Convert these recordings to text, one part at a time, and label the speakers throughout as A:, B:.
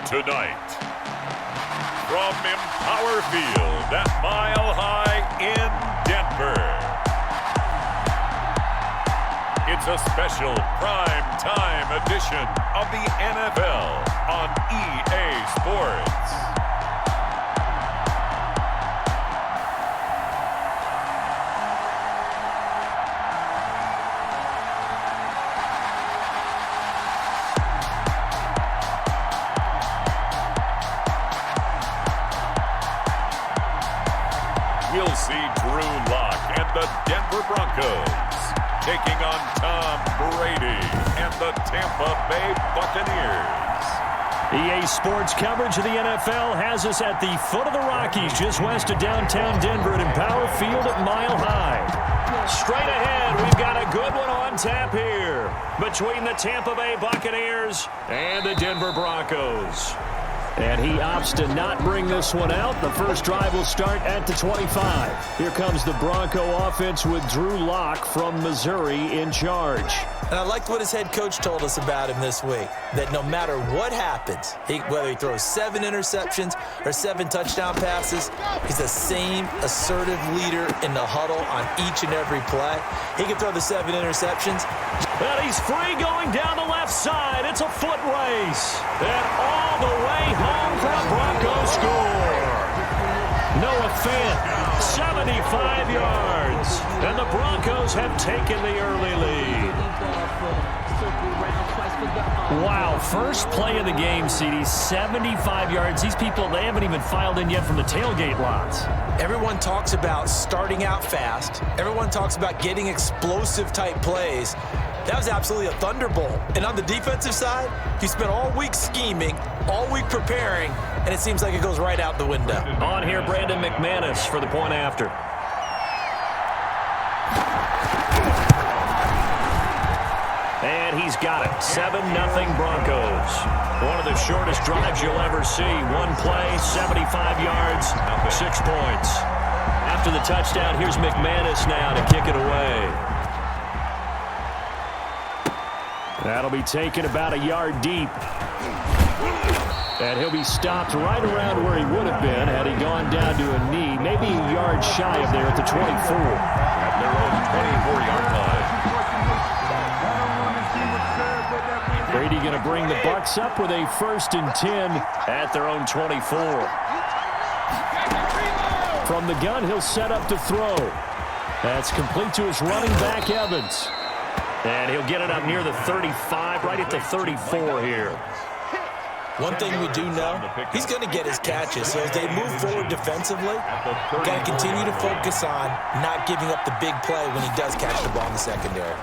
A: tonight, from Empower Field at Mile High in Denver, it's a special prime time edition of the NFL on EA Sports. We'll see Drew Lock and the Denver Broncos taking on Tom Brady and the Tampa Bay Buccaneers.
B: EA Sports coverage of the NFL has us at the foot of the Rockies, just west of downtown Denver at Empower Field at Mile High. Straight ahead, we've got a good one on tap here between the Tampa Bay Buccaneers and the Denver Broncos. And he opts to not bring this one out. The first drive will start at the 25. Here comes the Bronco offense with Drew Lock from Missouri in charge.
C: And I liked what his head coach told us about him this week, that no matter what happens, whether he throws 7 interceptions or 7 touchdown passes, he's the same assertive leader in the huddle on each and every play. He can throw the 7 interceptions.
B: And he's free going down the left side. It's a foot race. And all the way home for a Broncos score. Noah Fant, 75 yards. And the Broncos have taken the early lead. Wow, first play of the game, CD, 75 yards. These people, they haven't even filed in yet from the tailgate lots.
C: Everyone talks about starting out fast. Everyone talks about getting explosive type plays. That was absolutely a thunderbolt. And on the defensive side, he spent all week scheming, all week preparing, and it seems like it goes right out the window.
B: On here, Brandon McManus for the point after. And he's got it. 7-0 Broncos. One of the shortest drives you'll ever see. One play, 75 yards, 6 points. After the touchdown, here's McManus now to kick it away. That'll be taken about a yard deep. And he'll be stopped right around where he would have been had he gone down to a knee, maybe a yard shy of there at the 24.
A: At their own 24-yard line.
B: Brady going to bring the Bucs up with a 1st and 10 at their own 24. From the gun, he'll set up to throw. That's complete to his running back, Evans. And he'll get it up near the 35, right at the 34 here.
C: One thing we do know, he's going to get his catches. So as they move forward defensively, we've got to continue to focus on not giving up the big play when he does catch the ball in the secondary.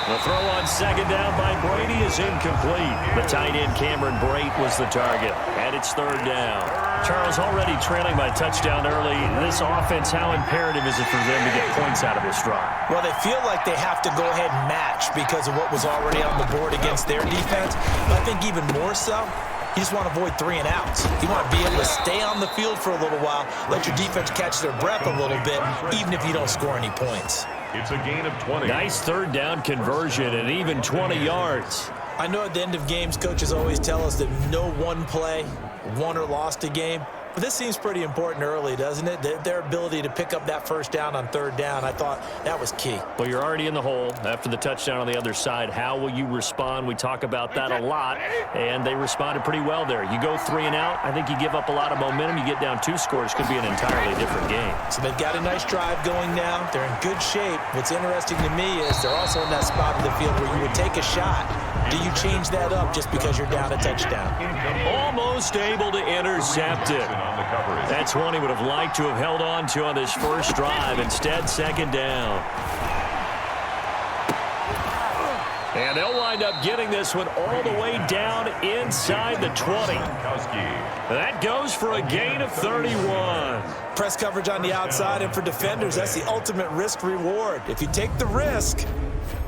B: The throw on 2nd down by Brady is incomplete. The tight end Cameron Brate was the target, and it's 3rd down. Charles, already trailing by touchdown early. This offense, how imperative is it for them to get points out of this drive?
C: Well, they feel like they have to go ahead and match because of what was already on the board against their defense. But I think even more so, you just want to avoid 3 and outs. You want to be able to stay on the field for a little while, let your defense catch their breath a little bit, even if you don't score any points.
A: It's a gain of 20.
B: Nice 3rd down conversion and even 20 yards.
C: I know at the end of games, coaches always tell us that no one play won or lost a game. But this seems pretty important early, doesn't it? Their ability to pick up that 1st down on 3rd down, I thought that was key.
B: Well, you're already in the hole after the touchdown on the other side. How will you respond? We talk about that a lot, and they responded pretty well there. You go 3 and out, I think you give up a lot of momentum. You get down 2 scores, could be an entirely different game.
C: So they've got a nice drive going now. They're in good shape. What's interesting to me is they're also in that spot of the field where you would take a shot. Do you change that up just because you're down a touchdown?
B: Almost able to intercept it. That's one he would have liked to have held on to on this first drive. Instead, 2nd down. And they'll wind up getting this one all the way down inside the 20. That goes for a gain of 31.
C: Press coverage on the outside, and for defenders, that's the ultimate risk-reward. If you take the risk,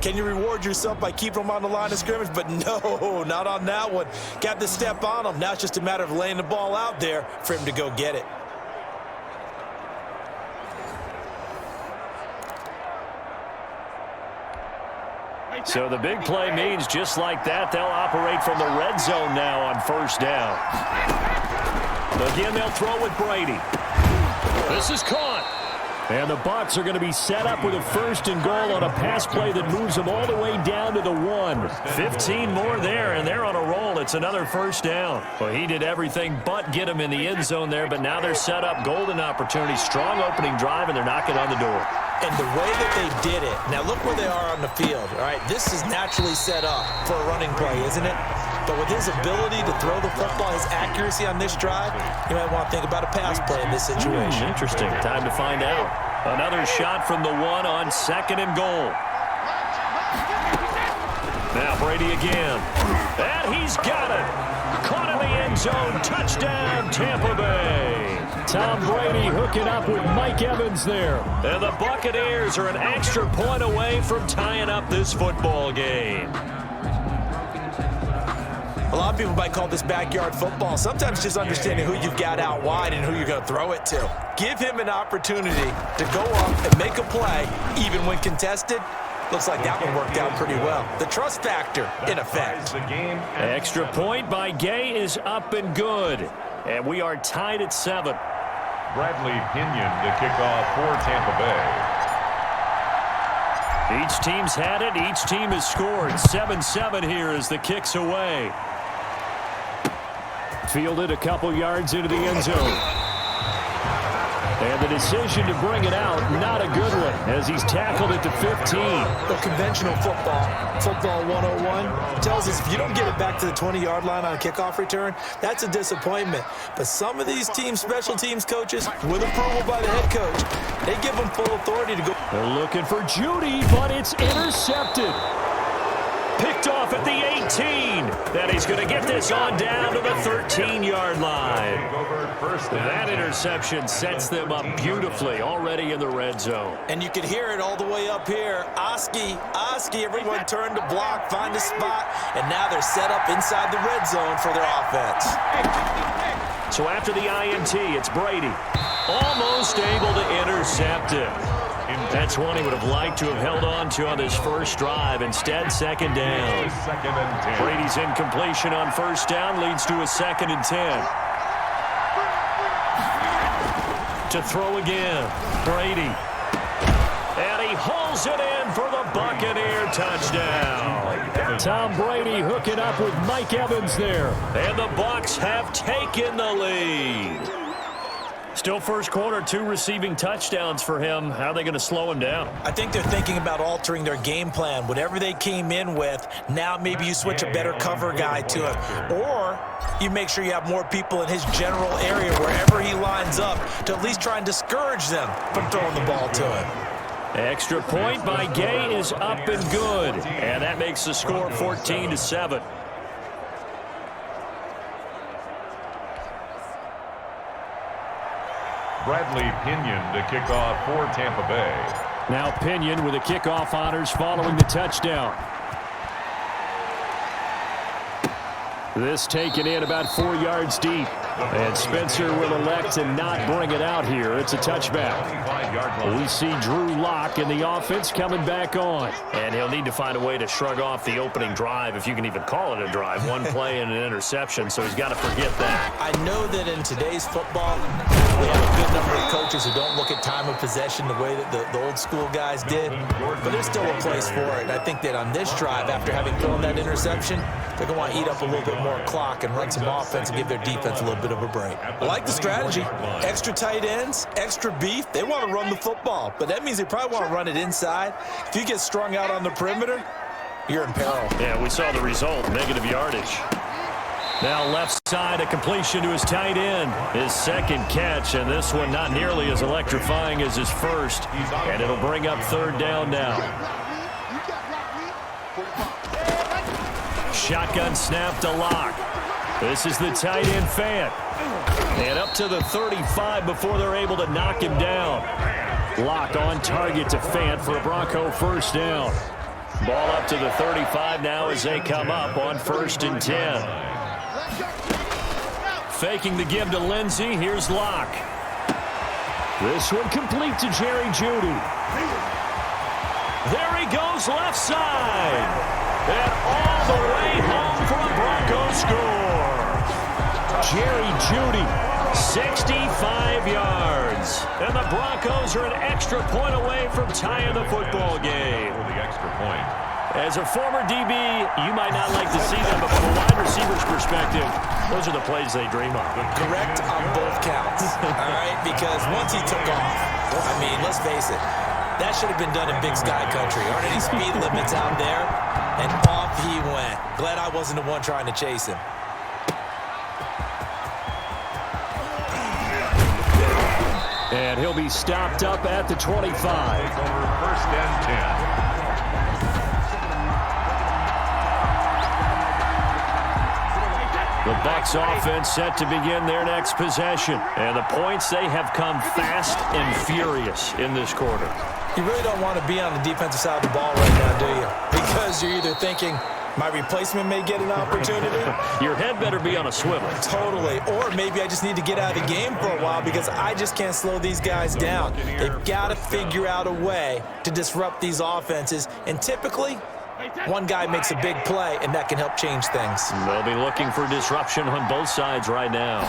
C: can you reward yourself by keeping them on the line of scrimmage? But no, not on that one. Got to step on them. Now it's just a matter of laying the ball out there for him to go get it.
B: So the big play means just like that, they'll operate from the red zone now on first down. Again, they'll throw with Brady. This is caught. And the Bucs are going to be set up with a 1st and goal on a pass play that moves them all the way down to the 1. 15 more there, and they're on a roll. It's another 1st down. Well, he did everything but get him in the end zone there, but now they're set up. Golden opportunity, strong opening drive, and they're knocking on the door.
C: And the way that they did it, now look where they are on the field. All right, this is naturally set up for a running play, isn't it? But with his ability to throw the football, his accuracy on this drive, you might want to think about a pass play in this situation.
B: Interesting. Time to find out. Another shot from the 1 on 2nd and goal. Now Brady again. And he's got it. Caught in the end zone. Touchdown, Tampa Bay. Tom Brady hooking up with Mike Evans there. And the Buccaneers are an extra point away from tying up this football game.
C: A lot of people might call this backyard football. Sometimes just understanding who you've got out wide and who you're going to throw it to. Give him an opportunity to go up and make a play, even when contested. Looks like that one worked out pretty well. The trust factor, in effect.
B: Extra point by Gay is up and good. And we are tied at 7.
A: Bradley Pinion to kick off for Tampa Bay.
B: Each team's had it. Each team has scored. 7-7 here as the kick's away. Fielded a couple yards into the end zone. And the decision to bring it out, not a good one, as he's tackled it to 15.
C: The conventional football 101, tells us if you don't get it back to the 20-yard line on a kickoff return, that's a disappointment. But some of these team special teams coaches, with approval by the head coach, they give them full authority to go.
B: They're looking for Judy, but it's intercepted. Picked off at the 18. Then he's going to get this on down to the 13-yard line. That interception sets them up beautifully already in the red zone.
C: And you can hear it all the way up here. Oski, everyone turned to block, find a spot, and now they're set up inside the red zone for their offense.
B: So after the INT, it's Brady. Almost able to intercept it. That's one he would have liked to have held on to on his first drive. Instead, 2nd down. Brady's incompletion on 1st down leads to a 2nd and 10. To throw again, Brady. And he hauls it in for the Buccaneer touchdown. Tom Brady hooking up with Mike Evans there. And the Bucs have taken the lead. Still first quarter, 2 receiving touchdowns for him. How are they going to slow him down?
C: I think they're thinking about altering their game plan. Whatever they came in with, now maybe you switch a better cover guy to him. Or you make sure you have more people in his general area wherever he lines up to at least try and discourage them from throwing the ball to him.
B: Extra point by Gay is up and good. And that makes the score 14-7.
A: Bradley Pinion to kick off for Tampa Bay.
B: Now Pinion with the kickoff honors following the touchdown. This taken in about 4 yards deep. And Spencer will elect to not bring it out here. It's a touchback. We see Drew Lock in the offense coming back on. And he'll need to find a way to shrug off the opening drive, if you can even call it a drive. 1 play and an interception, so he's got to forget that.
C: I know that in today's football, we have a good number of coaches who don't look at time of possession the way that the old school guys did. But there's still a place for it. And I think that on this drive, after having thrown that interception, they're going to want to eat up a little bit more clock and run some offense and give their defense a little bit of a break. I like the strategy. Extra tight ends, extra beef. They want to run the football, but that means they probably want to run it inside. If you get strung out on the perimeter, you're in peril.
B: Yeah, we saw the result, negative yardage. Now left side, a completion to his tight end. His 2nd catch, and this one not nearly as electrifying as his first. And it'll bring up 3rd down now. Shotgun snap to Lock. This is the tight end Fant. And up to the 35 before they're able to knock him down. Lock on target to Fant for a Bronco 1st down. Ball up to the 35 now as they come up on 1st and 10. Faking the give to Lindsey. Here's Lock. This one complete to Jerry Jeudy. There he goes left side. And all the way home for a Broncos score. Jerry Jeudy, 65 yards. And the Broncos are an extra point away from tying the football game.
A: For the extra point.
B: As a former DB, you might not like to see that, but from a wide receiver's perspective, those are the plays they dream of.
C: Correct on both counts, all right? Because once he took off, I mean, let's face it, that should have been done in Big Sky country. Aren't any speed limits out there? And off he went. Glad I wasn't the one trying to chase him.
B: And he'll be stopped up at the 25.
A: First and 10.
B: The Bucs offense set to begin their next possession. And the points, they have come fast and furious in this quarter.
C: You really don't want to be on the defensive side of the ball right now, do you? Because you're either thinking, my replacement may get an opportunity.
B: Your head better be on a swivel.
C: Totally. Or maybe I just need to get out of the game for a while because I just can't slow these guys down. They've got to figure out a way to disrupt these offenses. And typically, one guy makes a big play, and that can help change things.
B: They'll be looking for disruption on both sides right now.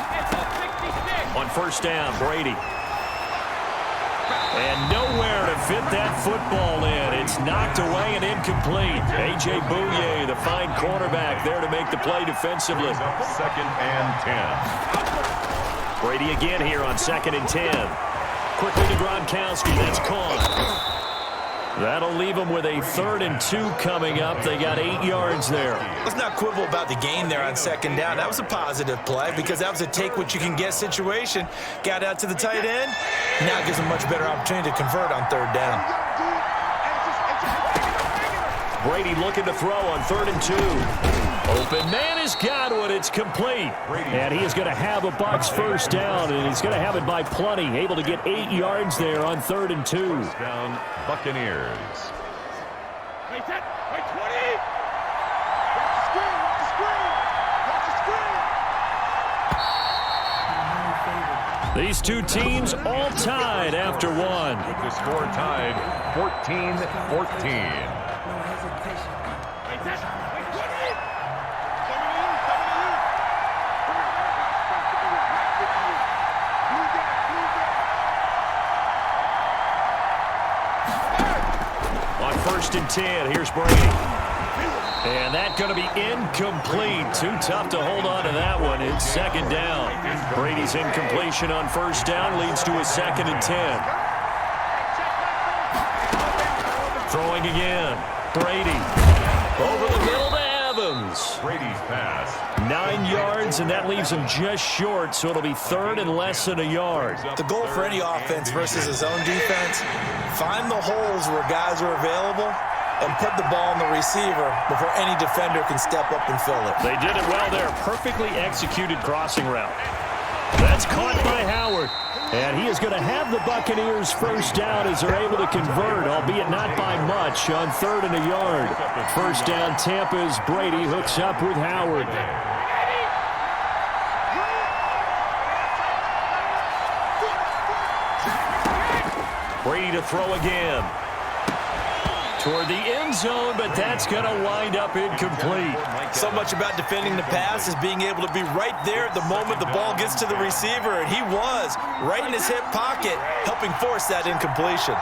B: On first down, Brady. And nowhere to fit that football in. It's knocked away and incomplete. A.J. Bouye, the fine cornerback, there to make the play defensively.
A: Second and 10.
B: Brady again here on second and 10. Quickly to Gronkowski. That's caught. That'll leave them with a 3rd and 2 coming up. They got 8 yards there.
C: Let's not quibble about the gain there on second down. That was a positive play because that was a take-what-you-can-get situation. Got out to the tight end. Now gives them much better opportunity to convert on 3rd down.
B: Brady looking to throw on 3rd and 2. Open man is Godwin. It's complete. And he is going to have a Bucs first down, and he's going to have it by plenty. Able to get 8 yards there on 3rd and 2.
A: First down, Buccaneers.
D: Wait, 20. Watch the screen.
B: These two teams all tied after one.
A: With the score tied 14-14.
B: First and 10. Here's Brady. And that's going to be incomplete. Too tough to hold on to that one. It's second down. Brady's incompletion on first down leads to a 2nd and 10. Throwing again. Brady. Over the middle to Evans.
A: Brady's pass.
B: 9 yards, and that leaves him just short, so it'll be 3rd and less than a yard.
C: The goal for any offense versus his own defense, find the holes where guys are available and put the ball on the receiver before any defender can step up and fill it.
B: They did it well there. Perfectly executed crossing route. That's caught by Howard. And he is going to have the Buccaneers first down as they're able to convert, albeit not by much, on 3rd and a yard. First down, Tampa's Brady hooks up with Howard. Brady to throw again. Toward the end zone, but that's going to wind up incomplete.
C: So much about defending the pass is being able to be right there at the moment the ball gets to the receiver, and he was right in his hip pocket, helping force that incompletion.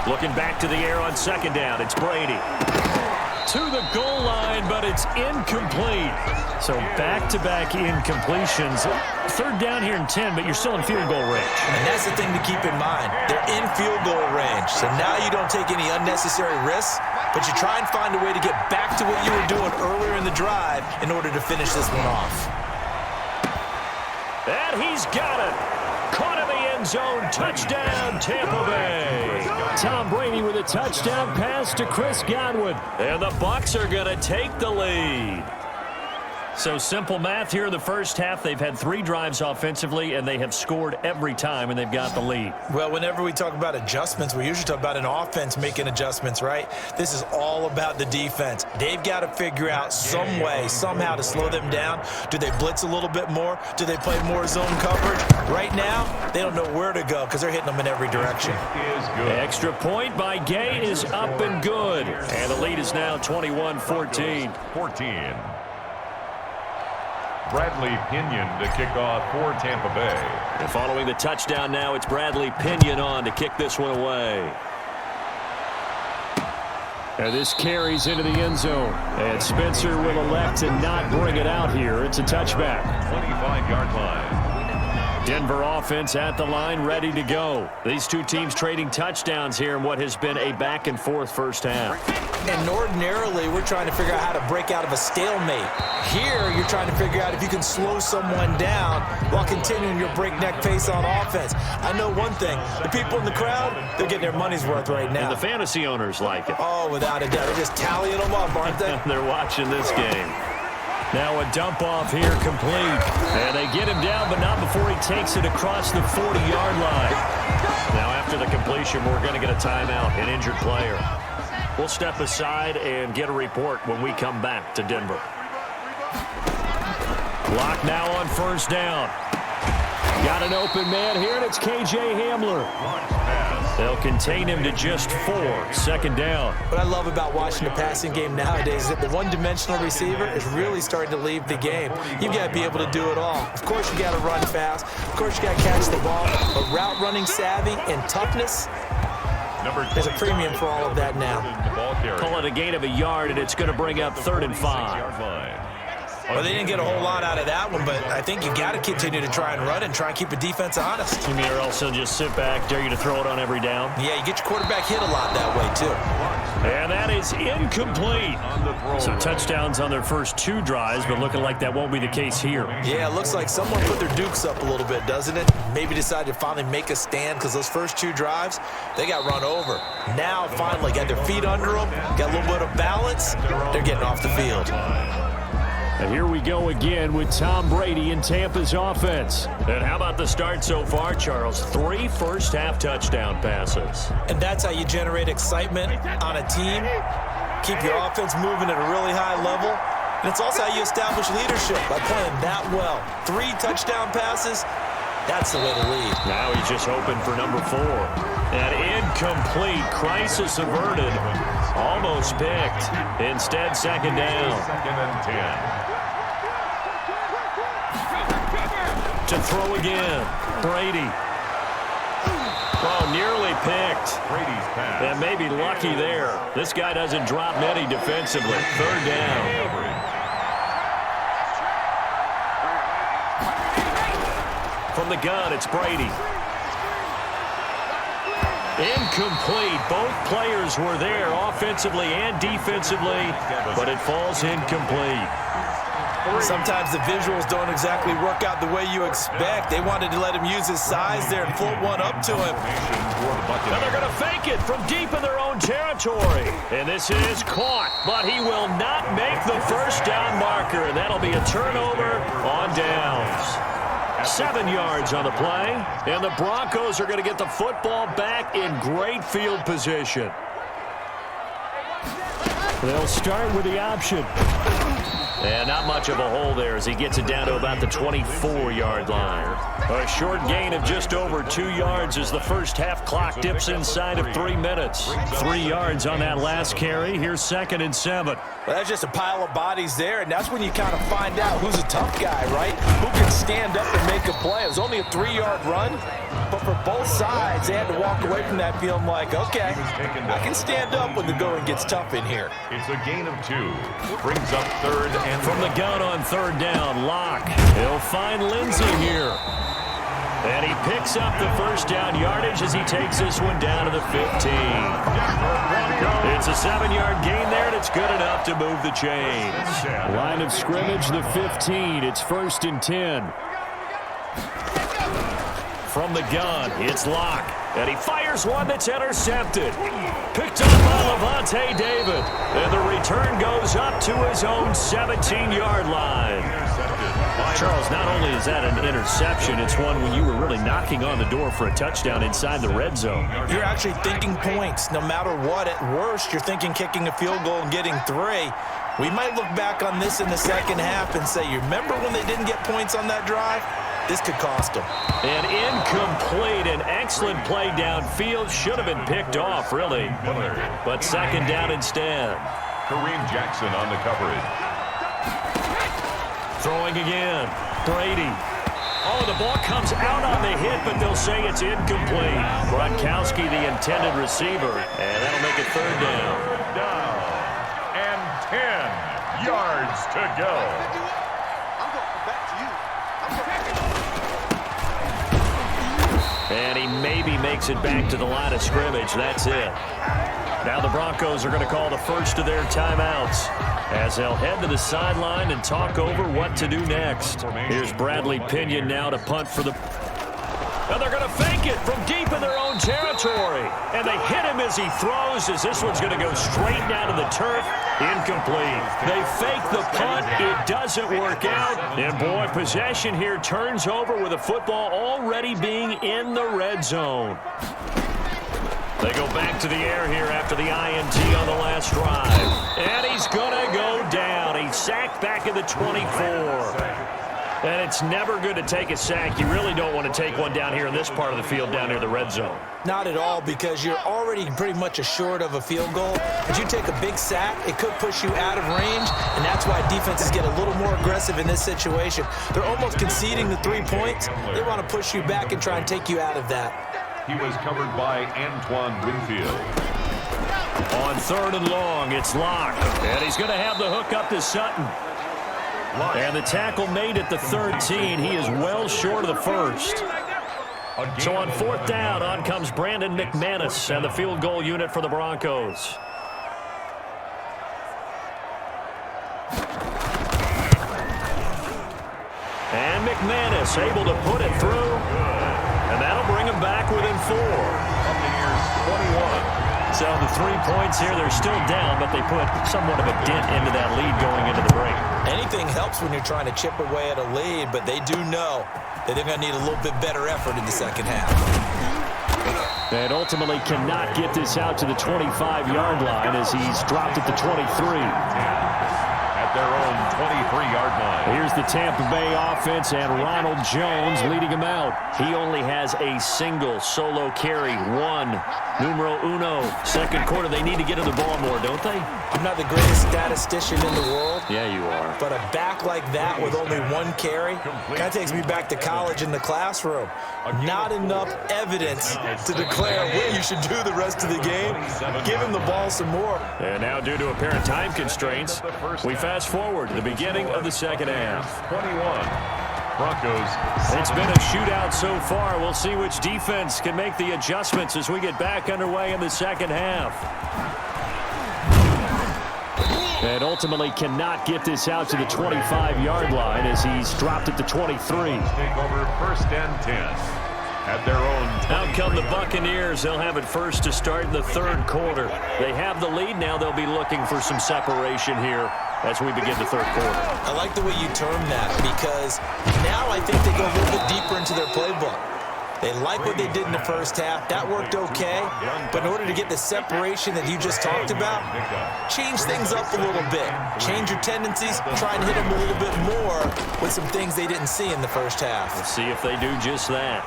B: Looking back to the air on second down, it's Brady. To the goal line, but it's incomplete. So back-to-back incompletions. 3rd down here and 10, but you're still in field goal range.
C: And that's the thing to keep in mind. They're in field goal range. So now you don't take any unnecessary risks, but you try and find a way to get back to what you were doing earlier in the drive in order to finish this one off.
B: And he's got it. Caught in the end zone. Touchdown, Tampa Bay. Tom Brady with a touchdown pass to Chris Godwin. And the Bucs are going to take the lead. So simple math here in the first half. They've had 3 drives offensively, and they have scored every time, and they've got the lead.
C: Well, whenever we talk about adjustments, we usually talk about an offense making adjustments, right? This is all about the defense. They've got to figure out some way, somehow to slow them down. Do they blitz a little bit more? Do they play more zone coverage? Right now, they don't know where to go because they're hitting them in every direction.
B: Extra point by Gay is up and good. And the lead is now 21-14.
A: Bradley Pinion to kick off for Tampa Bay.
B: And following the touchdown now, it's Bradley Pinion on to kick this one away. And this carries into the end zone. And Spencer will elect to not bring it out here. It's a touchback.
A: 25-yard line.
B: Denver offense at the line, ready to go. These two teams trading touchdowns here in what has been a back-and-forth first half.
C: And ordinarily, we're trying to figure out how to break out of a stalemate. Here, you're trying to figure out if you can slow someone down while continuing your breakneck pace on offense. I know one thing. The people in the crowd, they're getting their money's worth right now.
B: And the fantasy owners like it.
C: Oh, without a doubt. They're just tallying them up, aren't they?
B: They're watching this game. Now a dump off here complete. And they get him down, but not before he takes it across the 40-yard line. Now after the completion, we're going to get a timeout, an injured player. We'll step aside and get a report when we come back to Denver. Clock now on first down. Got an open man here, and it's K.J. Hamler. They'll contain him to just 4. Second down.
C: What I love about watching the passing game nowadays is that the one-dimensional receiver is really starting to leave the game. You've got to be able to do it all. Of course, you got to run fast. Of course, you got to catch the ball. But route running savvy and toughness, there's a premium for all of that now.
B: Call it a gain of a yard, and it's going to bring up 3rd and 5.
C: Well, they didn't get a whole lot out of that one, but I think you got to continue to try and run and try and keep the defense honest.
B: You mean, or also just sit back, dare you to throw it on every down?
C: Yeah, you get your quarterback hit a lot that way, too.
B: And that is incomplete. So touchdowns on their first 2 drives, but looking like that won't be the case here.
C: Yeah, it looks like someone put their dukes up a little bit, doesn't it? Maybe decided to finally make a stand because those first 2 drives, they got run over. Now, finally, got their feet under them, got a little bit of balance. They're getting off the field.
B: And here we go again with Tom Brady in Tampa's offense. And how about the start so far, Charles? 3 first-half touchdown passes.
C: And that's how you generate excitement on a team. Keep your offense moving at a really high level. And it's also how you establish leadership by playing that well. 3 touchdown passes, that's the way to lead. Now
B: he's just hoping for number 4. And incomplete. Crisis averted. Almost picked. Instead, second down.
A: 2nd and 10.
B: To throw again. Brady. Oh, nearly picked.
A: Brady's pass.
B: And maybe lucky there. This guy doesn't drop many defensively. 3rd down. From the gun, it's Brady. Incomplete. Both players were there offensively and defensively, but it falls incomplete.
C: Sometimes the visuals don't exactly work out the way you expect. They wanted to let him use his size there and float one up to him.
B: And they're going to fake it from deep in their own territory. And this is caught, but he will not make the first down marker. And that'll be a turnover on downs. 7 yards on the play, and the Broncos are going to get the football back in great field position. They'll start with the option. And not much of a hole there as he gets it down to about the 24-yard line. A short gain of just over 2 yards as the first half clock dips inside of 3 minutes. 3 yards on that last carry. Here's 2nd and 7.
C: Well, that's just a pile of bodies there, and that's when you kind of find out who's a tough guy, right? Who can stand up and make a play. It was only a 3-yard run, but for both sides, they had to walk away from that feeling like, okay, I can stand up when the going gets tough in here.
A: It's a gain of 2. Brings up 3rd and
B: from the gun on 3rd down, Locke. He'll find Lindsey here. And he picks up the first down yardage as he takes this one down to the 15. It's a 7-yard gain there, and it's good enough to move the chains. Line of scrimmage, the 15. It's 1st and 10. From the gun, it's Locke. And he fires one that's intercepted. Picked up by Levante David. And the return goes goes up to his own 17-yard line. Charles, not only is that an interception, it's one when you were really knocking on the door for a touchdown inside the red zone.
C: You're actually thinking points. No matter what, at worst, you're thinking kicking a field goal and getting 3. We might look back on this in the second half and say, you remember when they didn't get points on that drive? This could cost them.
B: An incomplete, an excellent play downfield. Should have been picked off, really. But second down instead.
A: Kareem Jackson on the coverage.
B: Throwing again. Brady. Oh, the ball comes out on the hit, but they'll say it's incomplete. Gronkowski, the intended receiver. And that'll make it third down.
A: Down. And 10 yards to go.
D: I'm going back to you.
B: And he maybe makes it back to the line of scrimmage. That's it. Now the Broncos are going to call the first of their timeouts as they'll head to the sideline and talk over what to do next. Here's Bradley Pinion now to punt for the... And they're going to fake it from deep in their own territory. And they hit him as he throws, as this one's going to go straight down to the turf. Incomplete. They fake the punt. It doesn't work out. And, boy, possession here turns over with the football already being in the red zone. They go back to the air here after the INT on the last drive. And he's going to go down. He's sacked back at the 24. And it's never good to take a sack. You really don't want to take one down here in this part of the field down near the red zone.
C: Not at all, because you're already pretty much assured of a field goal. If you take a big sack, it could push you out of range, and that's why defenses get a little more aggressive in this situation. They're almost conceding the 3 points. They want to push you back and try and take you out of that.
A: He was covered by Antoine Winfield.
B: On third and long, it's locked. And he's going to have the hook up to Sutton. And the tackle made at the 13. He is well short of the first. So on fourth down, on comes Brandon McManus and the field goal unit for the Broncos. And McManus able to put it through. And that'll bring him back within 4.
A: Buccaneers 21.
B: So the 3 points here, they're still down, but they put somewhat of a dent into that lead going into the break.
C: Anything helps when you're trying to chip away at a lead, but they do know that they're going to need a little bit better effort in the second half.
B: And ultimately cannot get this out to the 25-yard line as he's dropped at the 23.
A: At their own 23-yard line.
B: Here's the Tampa Bay offense and Ronald Jones leading him out. He only has a single solo carry, 1. Numero uno. Second quarter, they need to get to the ball more, don't they?
C: I'm not the greatest statistician in the world.
B: Yeah, you are.
C: But a back like that with only 1 carry, kind of takes me back to college in the classroom. Not enough evidence to declare what you should do the rest of the game. Give him the ball some more.
B: And now, due to apparent time constraints, we fast forward to the beginning of the second half.
A: 21. Broncos.
B: It's been a shootout so far. We'll see which defense can make the adjustments as we get back underway in the second half. And ultimately cannot get this out to the 25-yard line as he's dropped at the 23.
A: Take over first and 10 at their own 23.
B: Out come the Buccaneers. They'll have it first to start in the third quarter. They have the lead now. They'll be looking for some separation here as we begin the third quarter.
C: I like the way you term that, because now I think they go a little bit deeper into their playbook. They like what they did in the first half. That worked okay. But in order to get the separation that you just talked about, change things up a little bit. Change your tendencies. Try and hit them a little bit more with some things they didn't see in the first half.
B: Let's see if they do just that.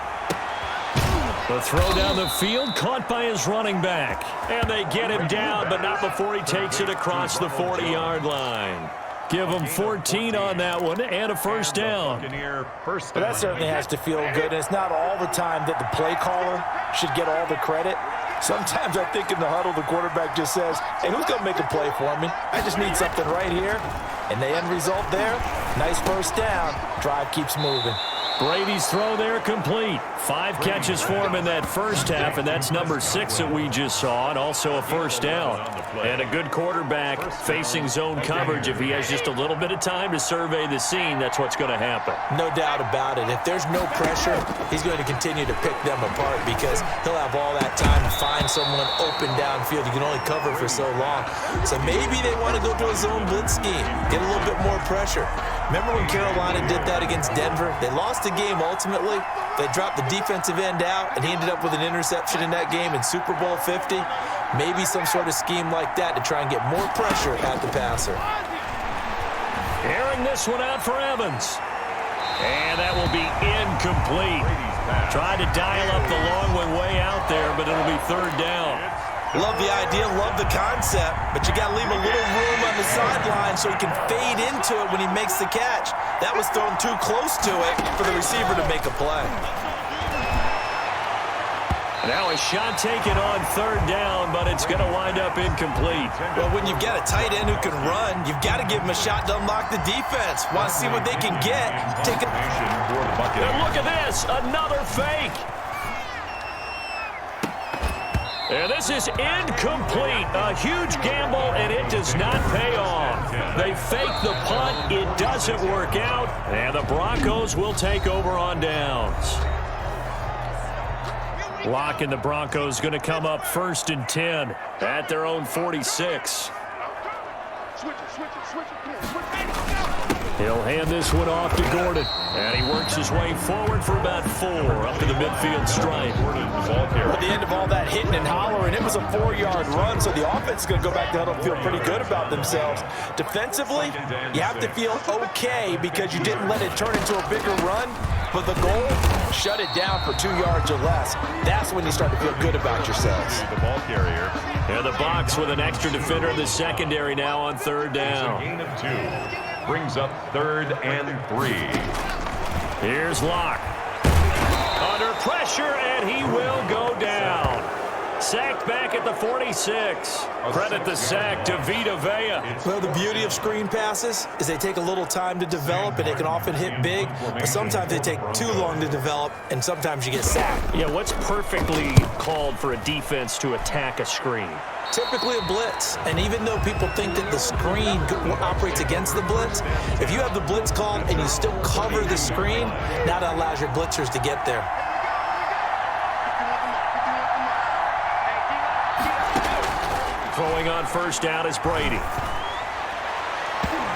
B: The throw down the field, caught by his running back. And they get him down, but not before he takes it across the 40-yard line. Give him 14 on that one and a first down.
C: But that certainly has to feel good. And it's not all the time that the play caller should get all the credit. Sometimes I think in the huddle, the quarterback just says, hey, who's going to make a play for me? I just need something right here. And the end result there, nice first down. Drive keeps moving.
B: Brady's throw there complete. 5 catches for him in that first half, and that's number 6 that we just saw, and also a first down. And a good quarterback facing zone coverage. If he has just a little bit of time to survey the scene, that's what's going to happen.
C: No doubt about it. If there's no pressure, he's going to continue to pick them apart because he'll have all that time to find someone open downfield. You can only cover for so long. So maybe they want to go to a zone blitz scheme, get a little bit more pressure. Remember when Carolina did that against Denver? They lost the game ultimately. They dropped the defensive end out, and he ended up with an interception in that game in Super Bowl 50. Maybe some sort of scheme like that to try and get more pressure at the passer.
B: Airing this one out for Evans. And that will be incomplete. Tried to dial up the long one way out there, but it'll be third down.
C: Love the idea, love the concept, but you got to leave a little room on the sideline so he can fade into it when he makes the catch. That was thrown too close to it for the receiver to make a play.
B: Now a shot taken on third down, but it's going to wind up incomplete.
C: Well, when you've got a tight end who can run, you've got to give him a shot to unlock the defense. Want to see what they can get.
B: And look at this, another fake. And this is incomplete. A huge gamble, and it does not pay off. They fake the punt. It doesn't work out. And the Broncos will take over on downs. Lock and the Broncos going to come up 1st and 10 at their own 46. He'll hand this one off to Gordon. And he works his way forward for about 4 up to the midfield stripe.
C: At the end of all that hitting and hollering, it was a 4-yard run, so the offense is going to go back to huddle and feel pretty good about themselves. Defensively, you have to feel okay because you didn't let it turn into a bigger run. But the goal, shut it down for 2 yards or less. That's when you start to feel good about yourselves.
A: The ball carrier.
B: And the Bucs with an extra defender in the secondary now on third down.
A: Gain of 2. Brings up 3rd and 3.
B: Here's Locke. Under pressure, and he will go down. Sacked back at the 46. Credit the sack to Vita Vea.
C: Well, the beauty of screen passes is they take a little time to develop, and they can often hit big, but sometimes they take too long to develop, and sometimes you get sacked.
B: Yeah, what's perfectly called for a defense to attack a screen?
C: Typically a blitz, and even though people think that the screen operates against the blitz, if you have the blitz called and you still cover the screen, now that allows your blitzers to get there.
B: Throwing on first down is Brady.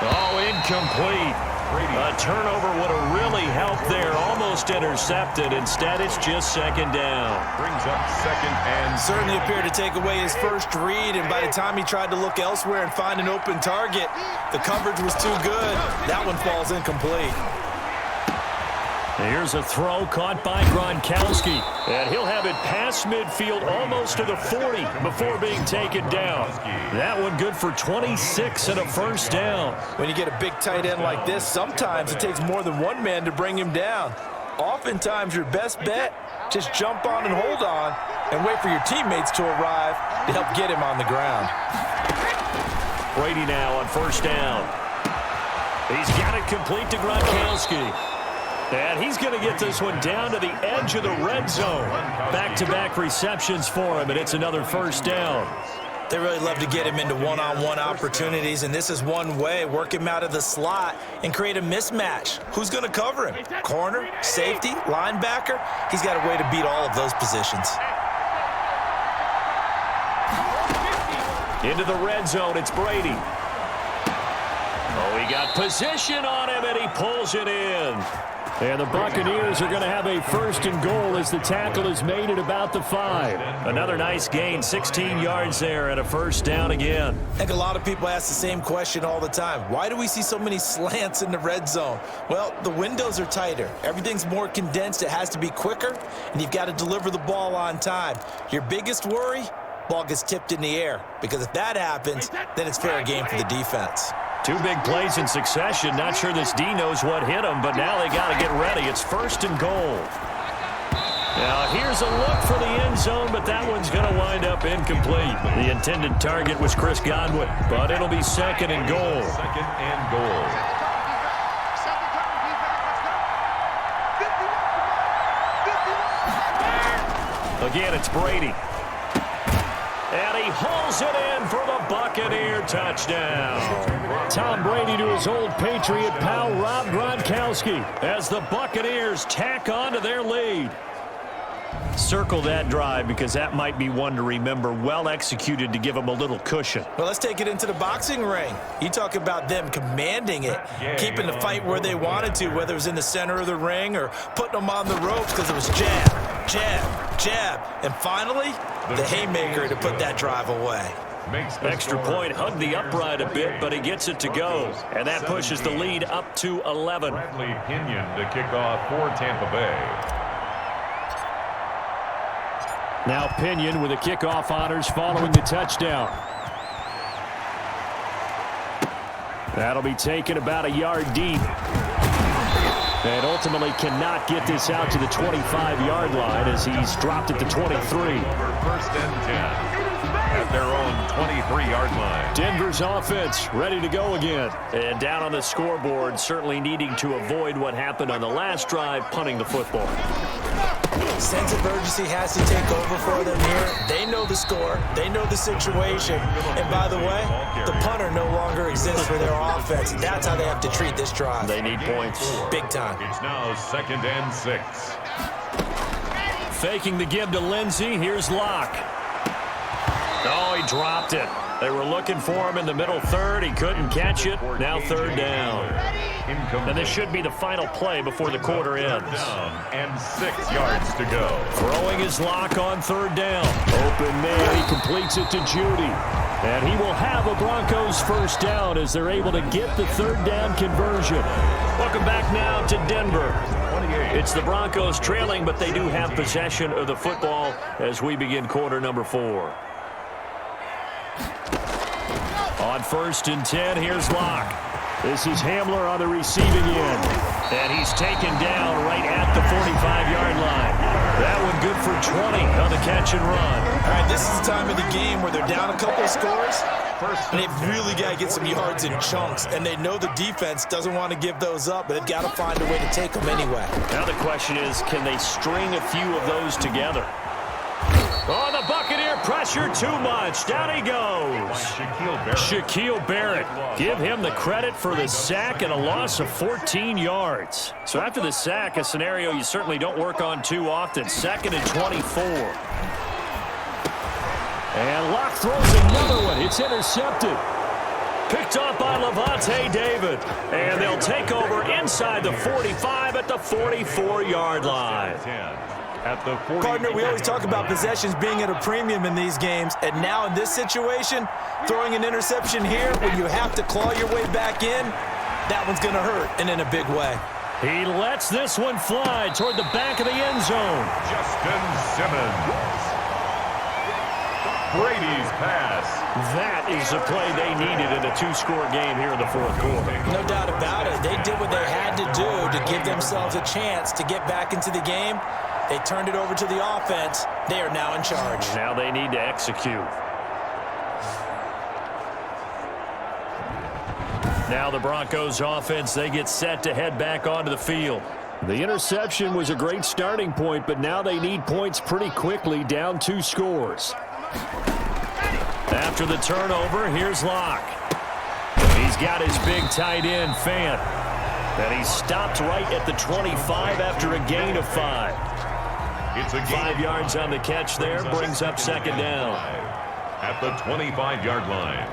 B: Oh, incomplete. A turnover would have really helped there. Almost intercepted. Instead, it's just 2nd down.
A: Brings up 2nd and
C: Certainly appeared to take away his first read, and by the time he tried to look elsewhere and find an open target, the coverage was too good. That one falls incomplete.
B: Here's a throw caught by Gronkowski. And he'll have it past midfield almost to the 40 before being taken down. That one good for 26 and a first down.
C: When you get a big tight end like this, sometimes it takes more than one man to bring him down. Oftentimes, your best bet, just jump on and hold on and wait for your teammates to arrive to help get him on the ground.
B: Brady now on first down. He's got it complete to Gronkowski. And he's going to get this one down to the edge of the red zone. Back-to-back receptions for him, and it's another first down.
C: They really love to get him into one-on-one opportunities, and this is one way. Work him out of the slot and create a mismatch. Who's going to cover him? Corner, safety, linebacker? He's got a way to beat all of those positions.
B: Into the red zone, it's Brady. Oh, he got position on him, and he pulls it in. And the Buccaneers are going to have a 1st and goal as the tackle is made at about the 5. Another nice gain, 16 yards there, and a first down again.
C: I think a lot of people ask the same question all the time. Why do we see so many slants in the red zone? Well, the windows are tighter. Everything's more condensed. It has to be quicker, and you've got to deliver the ball on time. Your biggest worry? Ball gets tipped in the air, because if that happens, then it's fair game for the defense.
B: 2 big plays in succession. Not sure this D knows what hit him, but now they got to get ready. It's 1st and goal. Now here's a look for the end zone, but that one's going to wind up incomplete. The intended target was Chris Godwin, but it'll be 2nd and goal.
A: 2nd and goal.
B: Again, it's Brady. And he hauls it in for the Buccaneer touchdown. Tom Brady to his old Patriot pal, Rob Gronkowski, as the Buccaneers tack on to their lead. Circle that drive because that might be one to remember. Well executed to give them a little cushion.
C: Well, let's take it into the boxing ring. You talk about them commanding it, keeping the fight where they wanted to, whether it was in the center of the ring or putting them on the ropes because it was jab, jab, jab, and finally, the haymaker to put that drive away.
B: Extra point, hugged the upright a bit, but he gets it to go. And that pushes the lead up to 11.
A: Bradley Pinion to kick off for Tampa Bay.
B: Now Pinion with the kickoff honors following the touchdown. That'll be taken about a yard deep. And ultimately cannot get this out to the 25-yard line as he's dropped at the 23.
A: First and 10. At their own 23-yard line.
B: Denver's offense ready to go again. And down on the scoreboard, certainly needing to avoid what happened on the last drive, punting the football.
C: Sense of urgency has to take over for them here. They know the score. They know the situation. And by the way, the punter no longer exists for their offense. That's how they have to treat this drive.
B: They need points.
C: Big time.
A: It's now 2nd and 6.
B: Faking the give to Lindsey. Here's Locke. Oh, he dropped it. They were looking for him in the middle third. He couldn't catch it. Now 3rd down. And this should be the final play before the quarter ends.
A: And 6 yards to go.
B: Throwing his Lock on 3rd down. Open man. He completes it to Judy. And he will have a Broncos first down as they're able to get the 3rd down conversion. Welcome back now to Denver. It's the Broncos trailing, but they do have possession of the football as we begin quarter number 4. On 1st and 10, here's Locke. This is Hamler on the receiving end. And he's taken down right at the 45-yard line. That one good for 20 on the catch and run.
C: All right, this is the time of the game where they're down a couple of scores. And they've really got to get some yards in chunks. And they know the defense doesn't want to give those up, but they've got to find a way to take them anyway.
B: Now the question is, can they string a few of those together? Oh, the Buccaneer pressure too much. Down he goes. Shaquille Barrett. Give him the credit for the sack and a loss of 14 yards. So after the sack, a scenario you certainly don't work on too often. 2nd and 24. And Locke throws another one. It's intercepted. Picked off by Levante David. And they'll take over inside the 45 at the 44-yard line.
C: Partner, we always talk about possessions being at a premium in these games, and now in this situation, throwing an interception here when you have to claw your way back in, that one's going to hurt, and in a big way.
B: He lets this one fly toward the back of the end zone.
A: Justin Simmons. Brady's pass.
B: That is the play they needed in a 2-score game here in the 4th quarter.
C: No doubt about it. They did what they had to do to give themselves a chance to get back into the game. They turned it over to the offense. They are now in charge.
B: Now they need to execute. Now the Broncos offense, they get set to head back onto the field. The interception was a great starting point, but now they need points pretty quickly, down 2 scores. After the turnover, here's Locke. He's got his big tight end, Fant. And he's stopped right at the 25 after a gain of 5.
A: It's a
B: 5 yards on the catch there, brings up 2nd down.
A: At the 25-yard line.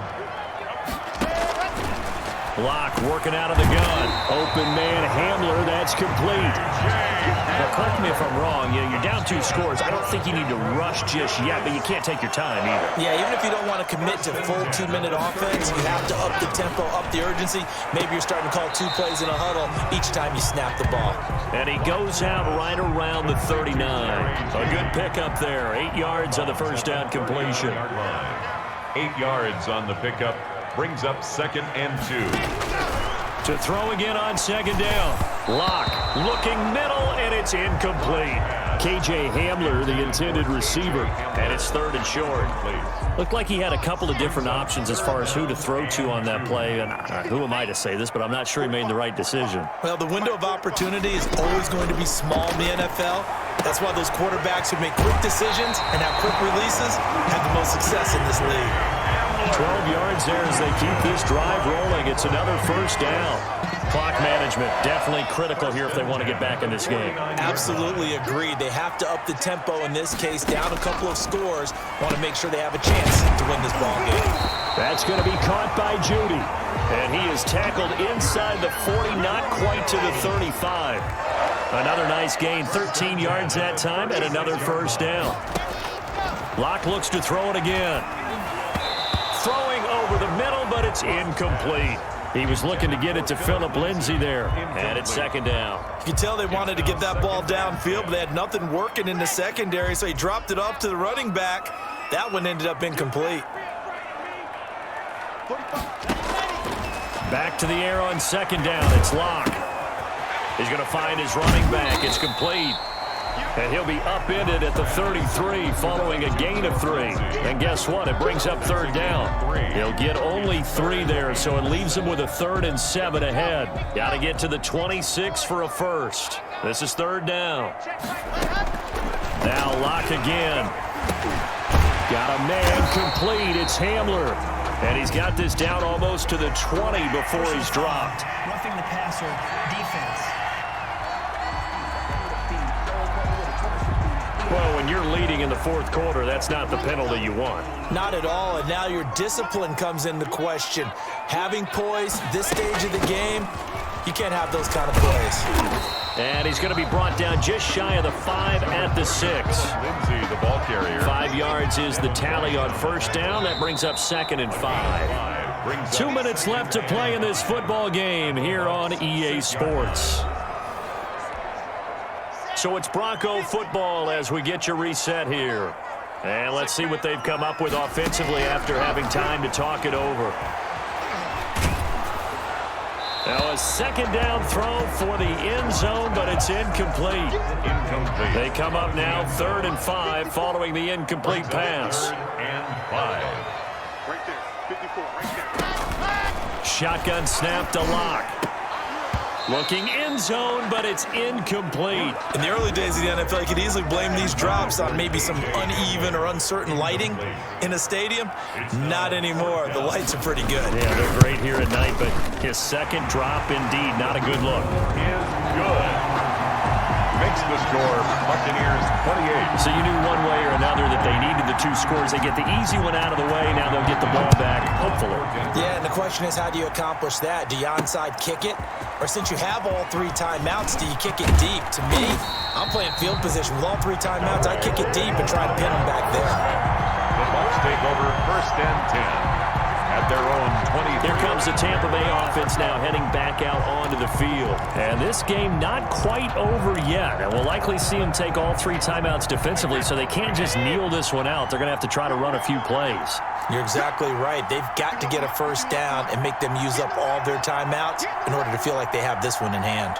B: Locke working out of the gun. Open man, Hamler, that's complete. Now, correct me if I'm wrong. You're down 2 scores. I don't think you need to rush just yet, but you can't take your time either.
C: Yeah, even if you don't want to commit to full 2-minute offense, you have to up the tempo, up the urgency. Maybe you're starting to call 2 plays in a huddle each time you snap the ball.
B: And he goes out right around the 39. A good pickup there. 8 yards on the first down completion.
A: 8 yards on the pickup. Brings up 2nd and 2.
B: To throw again on 2nd down. Locke looking middle, and it's incomplete. K.J. Hamler, the intended receiver, and it's 3rd and short. Looked like he had a couple of different options as far as who to throw to on that play. And who am I to say this, but I'm not sure he made the right decision.
C: Well, the window of opportunity is always going to be small in the NFL. That's why those quarterbacks who make quick decisions and have quick releases have the most success in this league.
B: 12 yards there as they keep this drive rolling. It's another first down. Clock management definitely critical here if they want to get back in this game.
C: Absolutely agreed. They have to up the tempo in this case, down a couple of scores. Want to make sure they have a chance to win this ball game.
B: That's going to be caught by Judy. And he is tackled inside the 40, not quite to the 35. Another nice gain, 13 yards that time, and another first down. Locke looks to throw it again. Throwing over the middle, but it's incomplete. He was looking to get it to Phillip Lindsay there. And it's second down.
C: You can tell they wanted to get that ball downfield, but they had nothing working in the secondary, so he dropped it off to the running back. That one ended up incomplete.
B: Back to the air on second down. It's Locke. He's going to find his running back. It's complete. And he'll be upended at the 33 following a gain of 3. And guess what? It brings up third down. He'll get only 3 there, so it leaves him with a 3rd and 7 ahead. Got to get to the 26 for a first. This is third down. Now Locke again. Got a man complete. It's Hamler. And he's got this down almost to the 20 before he's dropped.
E: Roughing the passer defense.
B: Well, when you're leading in the fourth quarter, that's not the penalty you want.
C: Not at all, and now your discipline comes into question. Having poise this stage of the game, you can't have those kind of plays.
B: And he's going to be brought down just shy of the 5 at the 6.
A: Lindsay, the ball carrier.
B: 5 yards is the tally on first down. That brings up 2nd and 5. 2 minutes left to play in this football game here on EA Sports. So it's Bronco football as we get you reset here. And let's see what they've come up with offensively after having time to talk it over. Now a second down throw for the end zone, but it's incomplete. They come up now 3rd and 5 following the incomplete pass.
A: And 5.
D: Right there, 54, right there.
B: Shotgun snap to Locke. Looking end zone, but it's incomplete.
C: In the early days of the NFL, you could easily blame these drops on maybe some uneven or uncertain lighting in a stadium. Not anymore. The lights are pretty good.
B: Yeah, they're great here at night, but his second drop, indeed, not a good look.
A: Is good. Makes the score Buccaneers 28.
B: So you knew one way or another that they needed the 2 scores. They get the easy one out of the way. Now they'll get the ball back, hopefully.
C: Yeah, and the question is, how do you accomplish that? Do you onside kick it? Or since you have all 3 timeouts, do you kick it deep? To me, I'm playing field position. With all 3 timeouts, I kick it deep and try to pin them back there.
A: The Bucs take over 1st and 10 at their own 20.
B: Here comes the Tampa Bay offense now heading back out onto the field. And this game not quite over yet. And we'll likely see them take all 3 timeouts defensively, so they can't just kneel this one out. They're going to have to try to run a few plays.
C: You're exactly right. They've got to get a first down and make them use up all their timeouts in order to feel like they have this one in hand.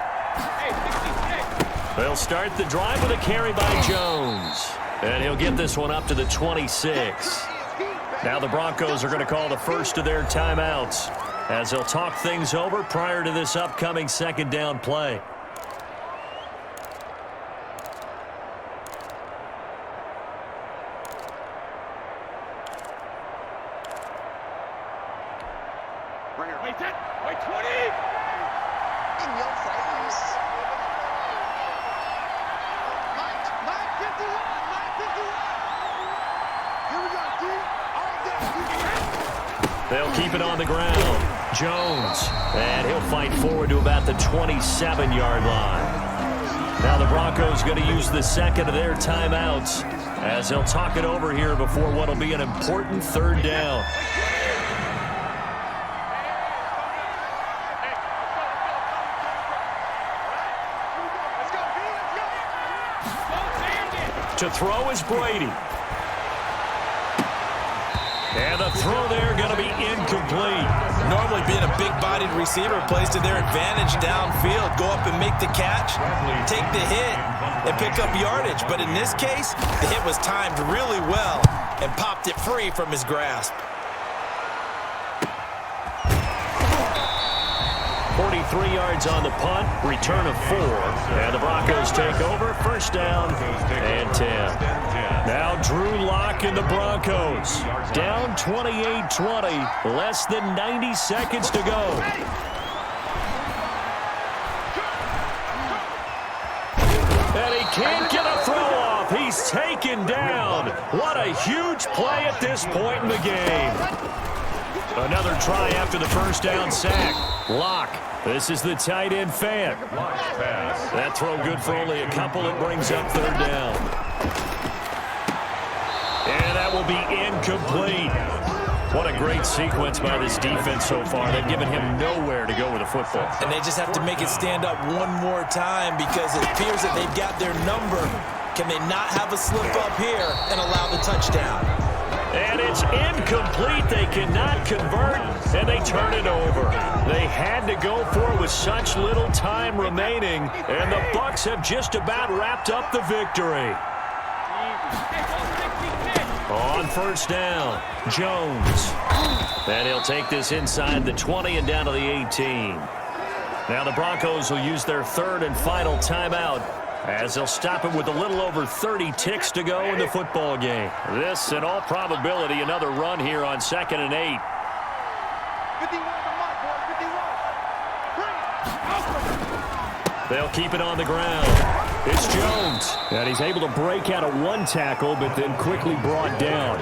B: They'll start the drive with a carry by Jones. And he'll get this one up to the 26. Now the Broncos are going to call the first of their timeouts as they'll talk things over prior to this upcoming second down play.
D: Wait, 10. Wait, 20. In your face. 9:51. 9:51. Here we go, D. All day.
B: They'll keep it on the ground. Jones. And he'll fight forward to about the 27-yard line. Now the Broncos going to use the second of their timeouts as they'll talk it over here before what will be an important third down. To throw is Brady. And the throw there going to be incomplete.
C: Normally being a big-bodied receiver plays to their advantage downfield. Go up and make the catch, take the hit, and pick up yardage. But in this case, the hit was timed really well and popped it free from his grasp.
B: 43 yards on the punt, return of 4. And the Broncos take over, first down and 10. Now Drew Lock and the Broncos. Down 28-20, less than 90 seconds to go. And he can't get a throw off. He's taken down. What a huge play at this point in the game. Another try after the first down sack. Lock. This is the tight end fan. That throw good for only a couple. It brings up third down. And that will be incomplete. What a great sequence by this defense so far. They've given him nowhere to go with the football.
C: And they just have to make it stand up one more time because it appears that they've got their number. Can they not have a slip up here and allow the touchdown?
B: And it's incomplete. They cannot convert, and they turn it over. They had to go for it with such little time remaining, and the Bucs have just about wrapped up the victory. On first down, Jones. And he'll take this inside the 20 and down to the 18. Now the Broncos will use their third and final timeout as they'll stop it with a little over 30 ticks to go in the football game. This, in all probability, another run here on 2nd and 8.
D: 51 to Mike, boy. 51.
B: They'll keep it on the ground. It's Jones. And he's able to break out of one tackle, but then quickly brought down.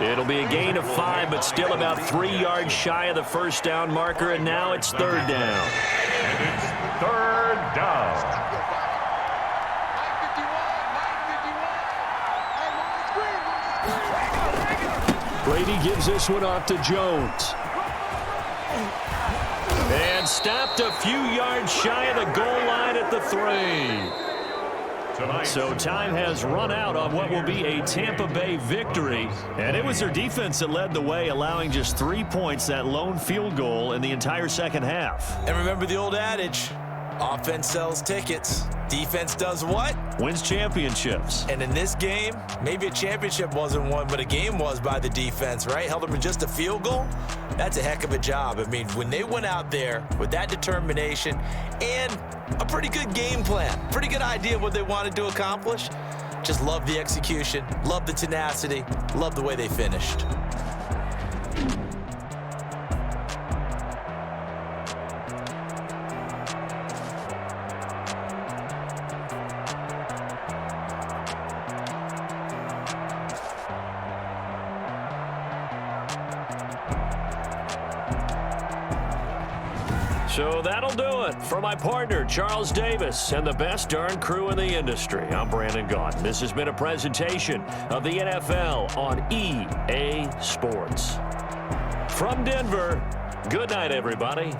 B: It'll be a gain of 5, but still about 3 yards shy of the first down marker, and now it's third down.
A: And it's third down.
B: Brady gives this one off to Jones. And stopped a few yards shy of the goal line at the 3. So time has run out on what will be a Tampa Bay victory. And it was their defense that led the way, allowing just 3 points, that lone field goal in the entire second half.
C: And remember the old adage, offense sells tickets. Defense does what?
B: Wins championships.
C: And in this game, maybe a championship wasn't won, but a game was by the defense, right? Held them to just a field goal. That's a heck of a job. I mean, when they went out there with that determination and a pretty good game plan, pretty good idea of what they wanted to accomplish, just love the execution, love the tenacity, love the way they finished.
B: So that'll do it. For my partner, Charles Davis, and the best darn crew in the industry, I'm Brandon Gaudin. This has been a presentation of the NFL on EA Sports. From Denver, good night, everybody.